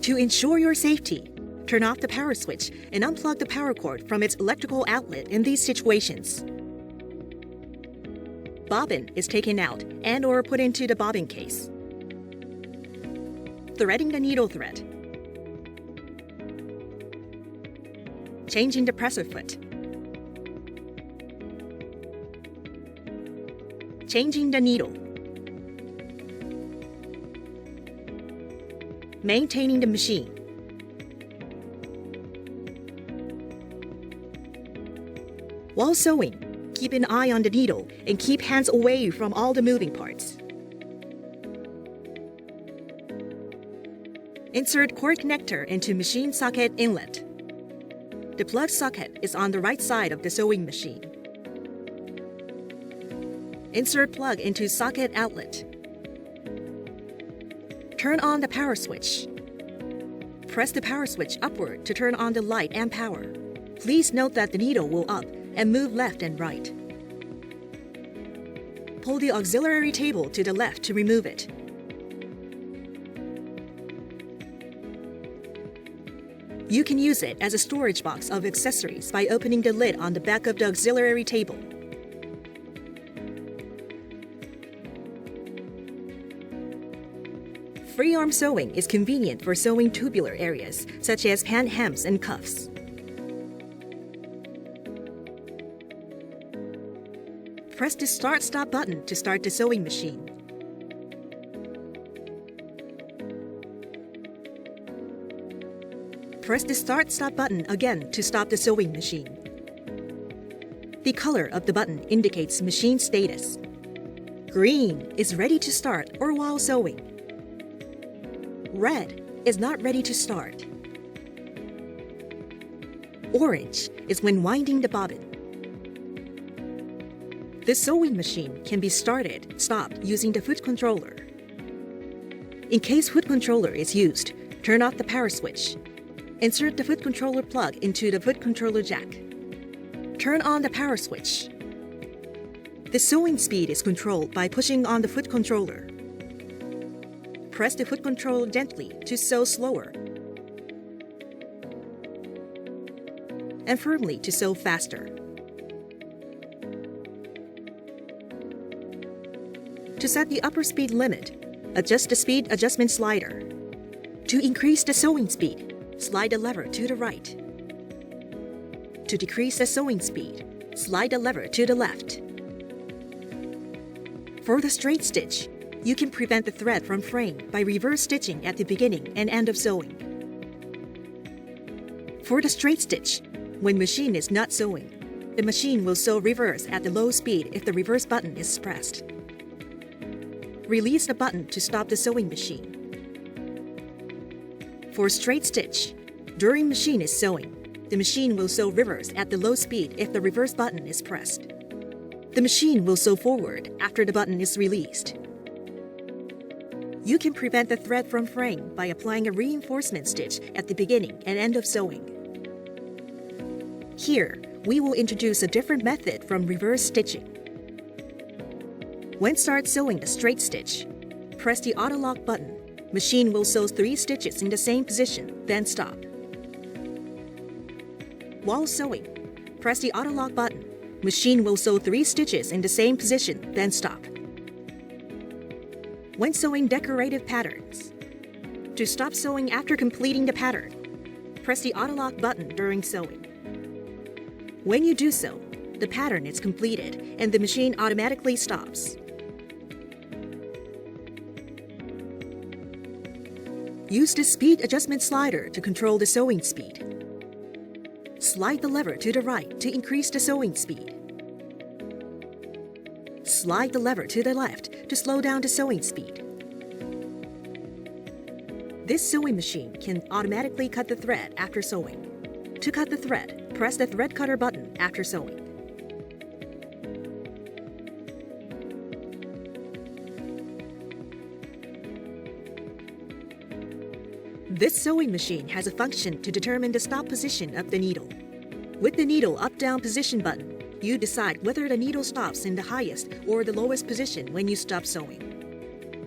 To ensure your safety, turn off the power switch and unplug the power cord from its electrical outlet in these situations. Bobbin is taken out and/or put into the bobbin case. Threading the needle thread. Changing the presser foot. Changing the needle. Maintaining the machine. While sewing, keep an eye on the needle and keep hands away from all the moving parts. Insert cord connector into machine socket inlet. The plug socket is on the right side of the sewing machine. Insert plug into socket outlet. Turn on the power switch. Press the power switch upward to turn on the light and power. Please note that the needle will up and move left and right. Pull the auxiliary table to the left to remove it. You can use it as a storage box of accessories by opening the lid on the back of the auxiliary table. Free arm sewing is convenient for sewing tubular areas, such as pant hems and cuffs. Press the Start-Stop button to start the sewing machine. Press the Start-Stop button again to stop the sewing machine. The color of the button indicates machine status. Green is ready to start or while sewing. Red is not ready to start. Orange is when winding the bobbin. The sewing machine can be started, stopped using the foot controller. In case foot controller is used, turn off the power switch. Insert the foot controller plug into the foot controller jack. Turn on the power switch. The sewing speed is controlled by pushing on the foot controller. Press the foot control gently to sew slower and firmly to sew faster. To set the upper speed limit, adjust the speed adjustment slider. To increase the sewing speed, slide the lever to the right. To decrease the sewing speed, slide the lever to the left. For the straight stitch, you can prevent the thread from fraying by reverse stitching at the beginning and end of sewing. For the straight stitch, when machine is not sewing, the machine will sew reverse at the low speed if the reverse button is pressed. Release the button to stop the sewing machine. For straight stitch, during machine is sewing, the machine will sew reverse at the low speed if the reverse button is pressed. The machine will sew forward after the button is released. You can prevent the thread from fraying by applying a reinforcement stitch at the beginning and end of sewing. Here, we will introduce a different method from reverse stitching. When start sewing a straight stitch, press the auto lock button. Machine will sew 3 stitches in the same position, then stop. While sewing, press the auto lock button. Machine will sew 3 stitches in the same position, then stop. When sewing decorative patterns, to stop sewing after completing the pattern, press the auto lock button during sewing. When you do so, the pattern is completed and the machine automatically stops. Use the speed adjustment slider to control the sewing speed. Slide the lever to the right to increase the sewing speed. Slide the lever to the left to slow down the sewing speed. This sewing machine can automatically cut the thread after sewing. To cut the thread, press the thread cutter button after sewing. This sewing machine has a function to determine the stop position of the needle. With the needle up-down position button, you decide whether the needle stops in the highest or the lowest position when you stop sewing.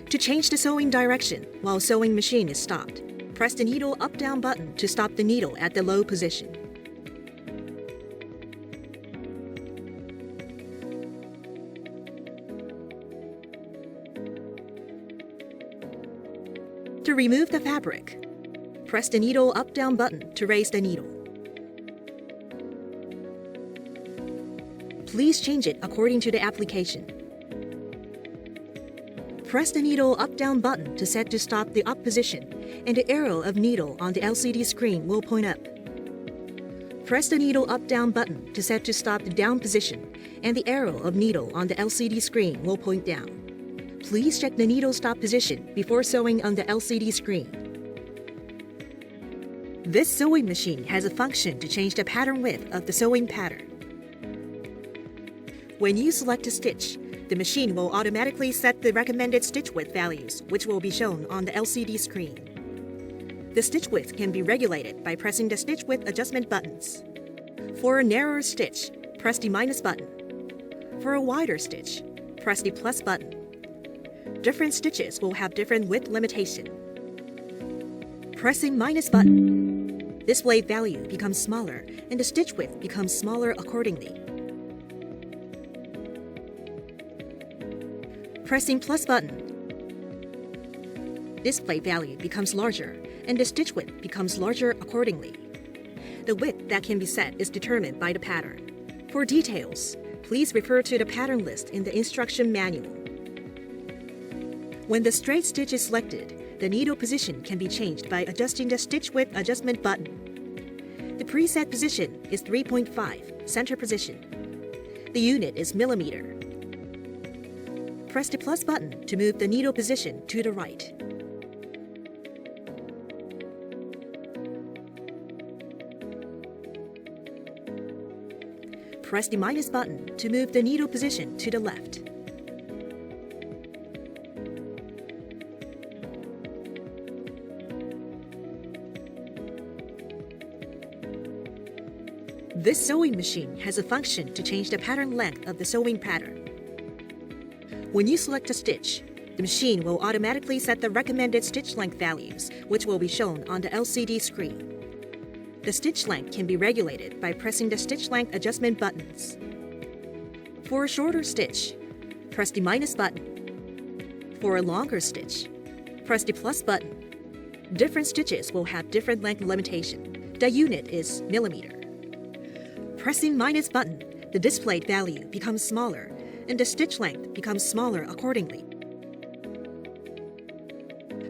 To change the sewing direction while sewing machine is stopped, Press the needle up-down button to stop the needle at the low position. To remove the fabric, press the needle up-down button to raise the needle. Please change it according to the application. Press the needle up-down button to set to stop the up position, and the arrow of needle on the LCD screen will point up. Press the needle up-down button to set to stop the down position, and the arrow of needle on the LCD screen will point down. Please check the needle stop position before sewing on the LCD screen. This sewing machine has a function to change the pattern width of the sewing pattern. When you select a stitch, the machine will automatically set the recommended stitch width values, which will be shown on the LCD screen. The stitch width can be regulated by pressing the stitch width adjustment buttons. For a narrower stitch, press the minus button. For a wider stitch, press the plus button. Different stitches will have different width limitation. Pressing minus button, display value becomes smaller and the stitch width becomes smaller accordingly. Pressing plus button, display value becomes larger and the stitch width becomes larger accordingly. The width that can be set is determined by the pattern. For details, please refer to the pattern list in the instruction manual. When the straight stitch is selected, the needle position can be changed by adjusting the stitch width adjustment button. The preset position is 3.5, center position. The unit is millimeter. Press the plus button to move the needle position to the right. Press the minus button to move the needle position to the left. This sewing machine has a function to change the pattern length of the sewing pattern. When you select a stitch, the machine will automatically set the recommended stitch length values, which will be shown on the LCD screen. The stitch length can be regulated by pressing the stitch length adjustment buttons. For a shorter stitch, press the minus button. For a longer stitch, press the plus button. Different stitches will have different length limitation. The unit is millimeter. Pressing minus button, the displayed value becomes smaller and the stitch length becomes smaller accordingly.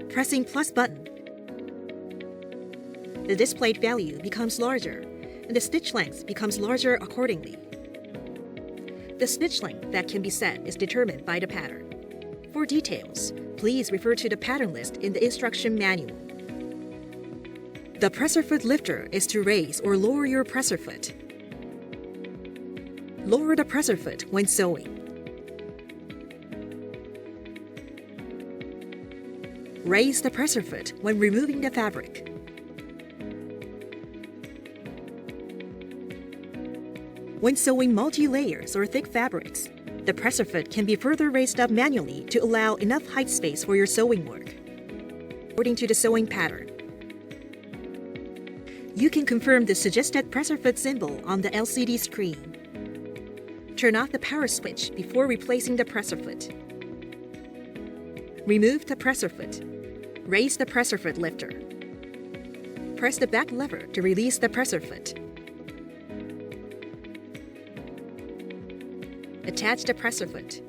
Pressing plus button, the displayed value becomes larger and the stitch length becomes larger accordingly. The stitch length that can be set is determined by the pattern. For details, please refer to the pattern list in the instruction manual. The presser foot lifter is to raise or lower your presser foot. Lower the presser foot when sewing. Raise the presser foot when removing the fabric. When sewing multi-layers or thick fabrics, the presser foot can be further raised up manually to allow enough height space for your sewing work. According to the sewing pattern, you can confirm the suggested presser foot symbol on the LCD screen. Turn off the power switch before replacing the presser foot. Remove the presser foot. Raise the presser foot lifter. Press the back lever to release the presser foot. Attach the presser foot.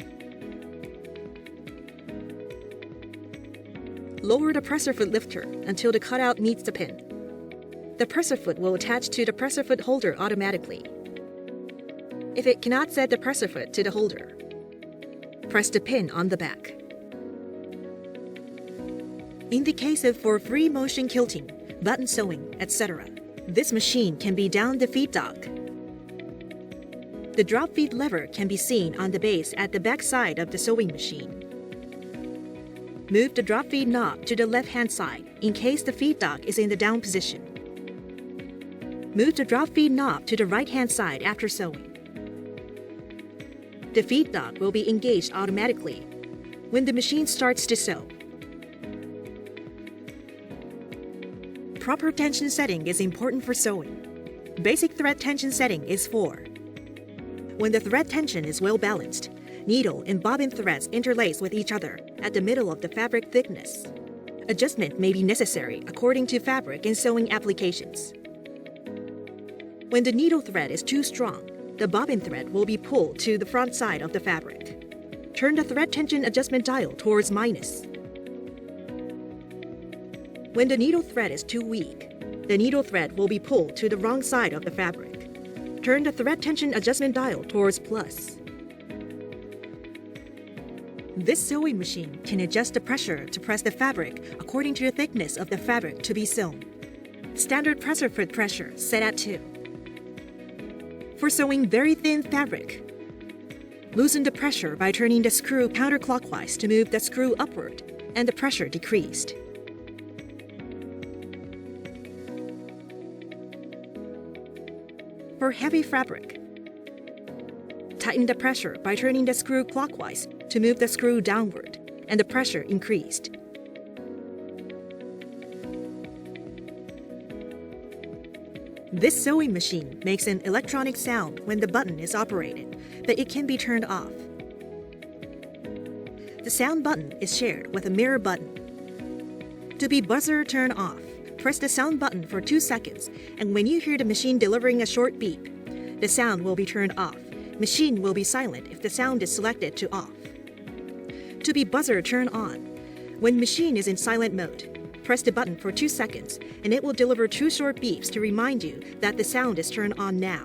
Lower the presser foot lifter until the cutout meets the pin. The presser foot will attach to the presser foot holder automatically. If it cannot set the presser foot to the holder, press the pin on the back. In the case of for free motion quilting, button sewing, etc., this machine can be down the feed dock. The drop feed lever can be seen on the base at the back side of the sewing machine. Move the drop feed knob to the left-hand side in case the feed dock is in the down position. Move the drop feed knob to the right-hand side after sewing. The feed dock will be engaged automatically when the machine starts to sew. proper tension setting is important for sewing. Basic thread tension setting is 4. When the thread tension is well balanced, needle and bobbin threads interlace with each other at the middle of the fabric thickness. Adjustment may be necessary according to fabric and sewing applications. When the needle thread is too strong, the bobbin thread will be pulled to the front side of the fabric. Turn the thread tension adjustment dial towards minus. When the needle thread is too weak, the needle thread will be pulled to the wrong side of the fabric. Turn the thread tension adjustment dial towards plus. This sewing machine can adjust the pressure to press the fabric according to the thickness of the fabric to be sewn. Standard presser foot pressure set at 2. For sewing very thin fabric, loosen the pressure by turning the screw counterclockwise to move the screw upward and the pressure decreased. For heavy fabric, tighten the pressure by turning the screw clockwise to move the screw downward and the pressure increased. This sewing machine makes an electronic sound when the button is operated, but it can be turned off. The sound button is shared with a mirror button. To be buzzer turn off, press the sound button for 2 seconds, and when you hear the machine delivering a short beep, the sound will be turned off. Machine will be silent if the sound is selected to off. To be buzzer turn on, when machine is in silent mode, press the button for 2 seconds, and it will deliver 2 short beeps to remind you that the sound is turned on now.